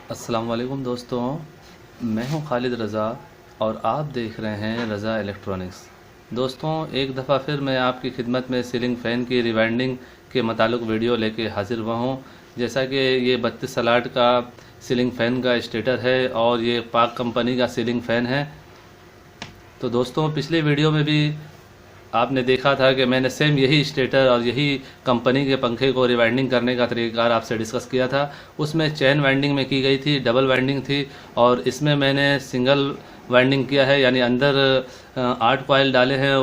अस्सलाम वालेकुम दोस्तों, मैं हूं खालिद रज़ा और आप देख रहे हैं रज़ा इलेक्ट्रॉनिक्स। दोस्तों, एक दफ़ा फिर मैं आपकी खिदमत में सीलिंग फ़ैन की रिवाइंडिंग के मुतालिक वीडियो लेके हाज़िर हुआ हूं। जैसा कि ये 32 सलाट का सीलिंग फ़ैन का स्टेटर है और ये पाक कंपनी का सीलिंग फ़ैन है। तो दोस्तों, पिछले वीडियो में भी आपने देखा था कि मैंने सेम यही स्टेटर और यही कंपनी के पंखे को रिवाइंडिंग करने का तरीक़ाकार आपसे डिस्कस किया था। उसमें चेन वाइंडिंग में की गई थी, डबल वाइंडिंग थी और इसमें मैंने सिंगल वाइंडिंग किया है, यानी अंदर 8 कॉइल डाले हैं,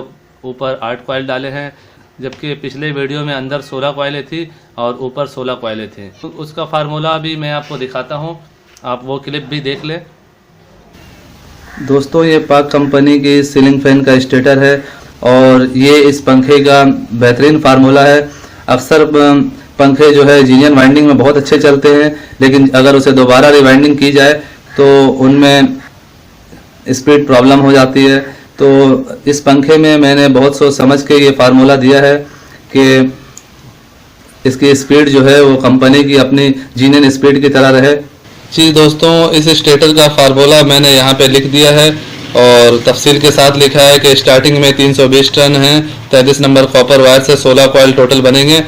ऊपर 8 कॉइल डाले हैं, जबकि पिछले वीडियो में अंदर 16 कॉइलें थी और ऊपर 16 कॉइलें थी। तो उसका फार्मूला भी मैं आपको दिखाता हूँ, आप वो क्लिप भी देख लें। दोस्तों, ये पाक कंपनी की सीलिंग फ़ैन का स्टेटर है और ये इस पंखे का बेहतरीन फार्मूला है। अक्सर पंखे जो है जीनियन वाइंडिंग में बहुत अच्छे चलते हैं, लेकिन अगर उसे दोबारा रिवाइंडिंग की जाए तो उनमें स्पीड प्रॉब्लम हो जाती है। तो इस पंखे में मैंने बहुत सोच समझ के ये फार्मूला दिया है कि इसकी स्पीड जो है वो कंपनी की अपनी जीनियन स्पीड की तरह रहे। जी दोस्तों, इस स्टेटर का फार्मूला मैंने यहाँ पे लिख दिया है और तफसील के साथ लिखा है कि स्टार्टिंग में 320 टन है, 33 नंबर कॉपर वायर से 16 कॉइल टोटल बनेंगे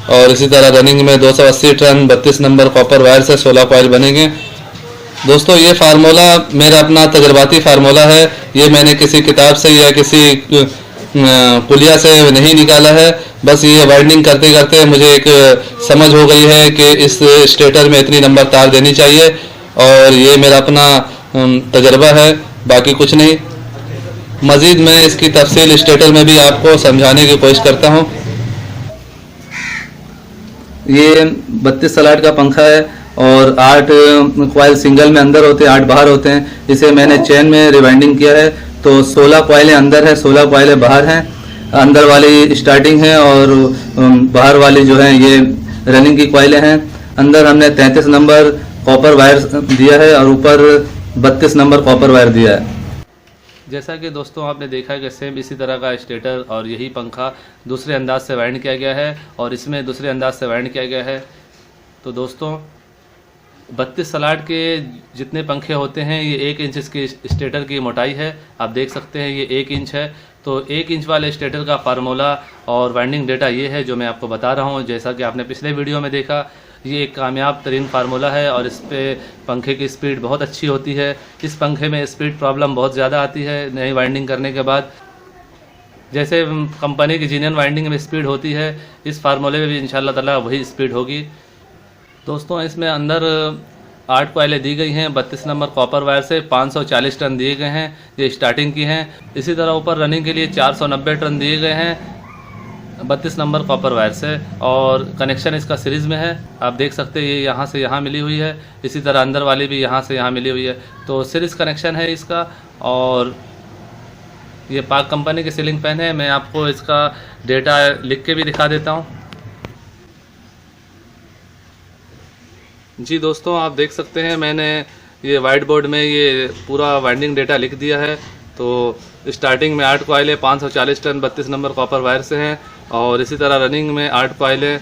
और इसी तरह रनिंग में 280 टन 32 नंबर कॉपर वायर से 16 कॉइल बनेंगे। दोस्तों, ये फार्मूला मेरा अपना तजर्बाती फार्मूला है, ये मैंने किसी किताब से या किसी पुलिया से नहीं निकाला है। बस ये वाइंडिंग करते करते मुझे एक समझ हो गई है कि इस स्टेटर में इतनी नंबर तार देनी चाहिए और ये मेरा अपना तजर्बा है, बाकी कुछ नहीं। मज़ीद मैं इसकी तफसील स्टेटर में भी आपको समझाने की कोशिश करता हूँ। ये 32 सलाट का पंखा है और 8 कॉइल सिंगल में अंदर होते हैं, 8 बाहर होते हैं। इसे मैंने चेन में रिवाइंडिंग किया है, तो 16 कॉइलें अंदर हैं, 16 कॉइलें बाहर हैं। अंदर वाली स्टार्टिंग है और बाहर वाली जो है ये रनिंग की कॉइलें हैं। अंदर हमने 33 नंबर कॉपर वायर दिया है और ऊपर 32 नंबर कॉपर वायर दिया है। जैसा कि दोस्तों आपने देखा कि सेम इसी तरह का स्टेटर और यही पंखा दूसरे अंदाज से वाइंड किया गया है और इसमें दूसरे अंदाज से वाइंड किया गया है। तो दोस्तों, 32 सलाट के जितने पंखे होते हैं ये 1 इंच इसकी स्टेटर की मोटाई है, आप देख सकते हैं ये 1 इंच है। तो 1 इंच वाले स्टेटर का फार्मूला और वाइंडिंग डेटा ये है जो मैं आपको बता रहा हूँ। जैसा कि आपने पिछले वीडियो में देखा, ये एक कामयाब तरीन फार्मूला है और इस पे पंखे की स्पीड बहुत अच्छी होती है। इस पंखे में स्पीड प्रॉब्लम बहुत ज़्यादा आती है नई वाइंडिंग करने के बाद। जैसे कंपनी की जीनियन वाइंडिंग में स्पीड होती है, इस फार्मूले में भी इंशाल्लाह ताला वही स्पीड होगी। दोस्तों, इसमें अंदर 8 कॉइलें दी गई हैं 32 नंबर कॉपर वायर से, 540 टन दिए गए हैं, ये स्टार्टिंग की हैं। इसी तरह ऊपर रनिंग के लिए 490 टन दिए गए हैं 32 नंबर कॉपर वायर से और कनेक्शन इसका सीरीज़ में है, आप देख सकते हैं। ये यहाँ से यहाँ मिली हुई है, इसी तरह अंदर वाली भी यहाँ से यहाँ मिली हुई है, तो सीरीज़ कनेक्शन है इसका। और ये पाक कंपनी की सीलिंग फैन है, मैं आपको इसका डेटा लिख के भी दिखा देता हूँ। जी दोस्तों, आप देख सकते हैं मैंने ये वाइट बोर्ड में ये पूरा वाइंडिंग डेटा लिख दिया है। तो स्टार्टिंग में 8 कॉइलें 540 टन 32 नंबर कॉपर वायर से हैं और इसी तरह रनिंग में 8 कॉइलें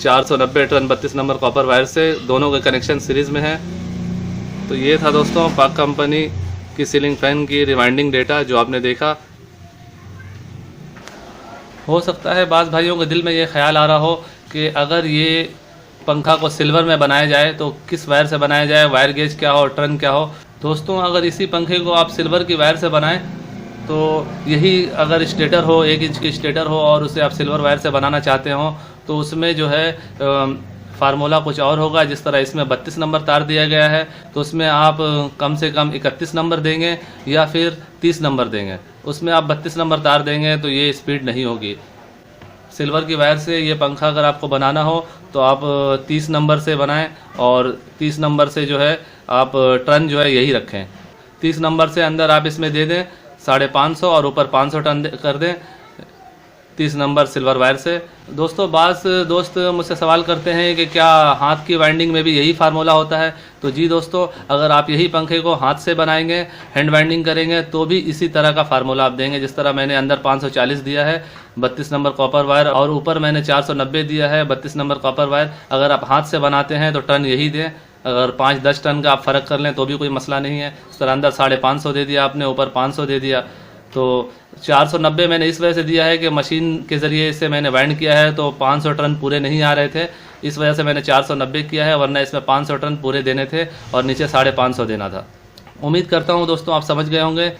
490 टन 32 नंबर कॉपर वायर से, दोनों के कनेक्शन सीरीज़ में है। तो ये था दोस्तों पाक कंपनी की सीलिंग फैन की रिवाइंडिंग डेटा जो आपने देखा। हो सकता है बाज़ भाइयों के दिल में ये ख्याल आ रहा हो कि अगर ये पंखा को सिल्वर में बनाया जाए तो किस वायर से बनाया जाए, वायर गेज क्या हो, टर्न क्या हो। दोस्तों, अगर इसी पंखे को आप सिल्वर की वायर से बनाएं तो यही अगर स्टेटर हो, 1 इंच की स्टेटर हो और उसे आप सिल्वर वायर से बनाना चाहते हो तो उसमें जो है फार्मूला कुछ और होगा। जिस तरह इसमें 32 नंबर तार दिया गया है तो उसमें आप कम से कम 31 नंबर देंगे या फिर 30 नंबर देंगे। उसमें आप 32 नंबर तार देंगे तो ये स्पीड नहीं होगी। सिल्वर की वायर से ये पंखा अगर आपको बनाना हो तो आप 30 नंबर से बनाएं और 30 नंबर से जो है आप टर्न जो है यही रखें। 30 नंबर से अंदर आप इसमें दे दें 550 और ऊपर 500 टन कर दें 30 नंबर सिल्वर वायर से। दोस्तों, बाज़ दोस्त मुझसे सवाल करते हैं कि क्या हाथ की वाइंडिंग में भी यही फार्मूला होता है। तो जी दोस्तों, अगर आप यही पंखे को हाथ से बनाएंगे, हैंड वाइंडिंग करेंगे तो भी इसी तरह का फार्मूला आप देंगे। जिस तरह मैंने अंदर 540 दिया है 32 नंबर कॉपर वायर और ऊपर मैंने 490 दिया है 32 नंबर कॉपर वायर। अगर आप हाथ से बनाते हैं तो टर्न यही दें अगर 5-10 टन का आप फ़र्क कर लें तो भी कोई मसला नहीं है। इस तरह अंदर 550 दे दिया आपने, ऊपर 500 दे दिया, तो 490 मैंने इस वजह से दिया है कि मशीन के ज़रिए इससे मैंने वाइंड किया है तो 500 टन पूरे नहीं आ रहे थे, इस वजह से मैंने 490 किया है, वरना इसमें 500 टन पूरे देने थे और नीचे 550 देना था। उम्मीद करता हूँ दोस्तों आप समझ गए होंगे।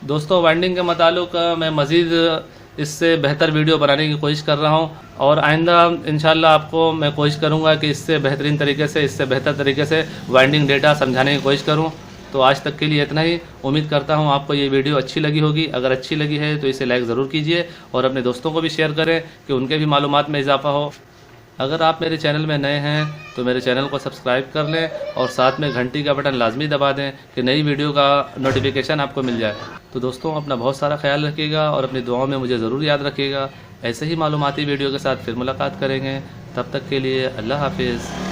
दोस्तों वाइंडिंग के मुताल्लिक मैं मज़ीद इससे बेहतर वीडियो बनाने की कोशिश कर रहा हूँ और आइंदा इंशाल्लाह आपको मैं कोशिश करूँगा कि इससे बेहतरीन तरीके से, इससे बेहतर तरीके से वाइंडिंग डेटा समझाने की कोशिश करूँ। तो आज तक के लिए इतना ही। उम्मीद करता हूँ आपको ये वीडियो अच्छी लगी होगी। अगर अच्छी लगी है तो इसे लाइक ज़रूर कीजिए और अपने दोस्तों को भी शेयर करें कि उनके भी मालूमात में इजाफा हो। अगर आप मेरे चैनल में नए हैं तो मेरे चैनल को सब्सक्राइब कर लें और साथ में घंटी का बटन लाजमी दबा दें कि नई वीडियो का नोटिफिकेशन आपको मिल जाए। तो दोस्तों अपना बहुत सारा ख्याल रखिएगा और अपनी दुआओं में मुझे ज़रूर याद रखिएगा। ऐसे ही मालूमाती वीडियो के साथ फिर मुलाकात करेंगे। तब तक के लिए अल्लाह हाफिज़।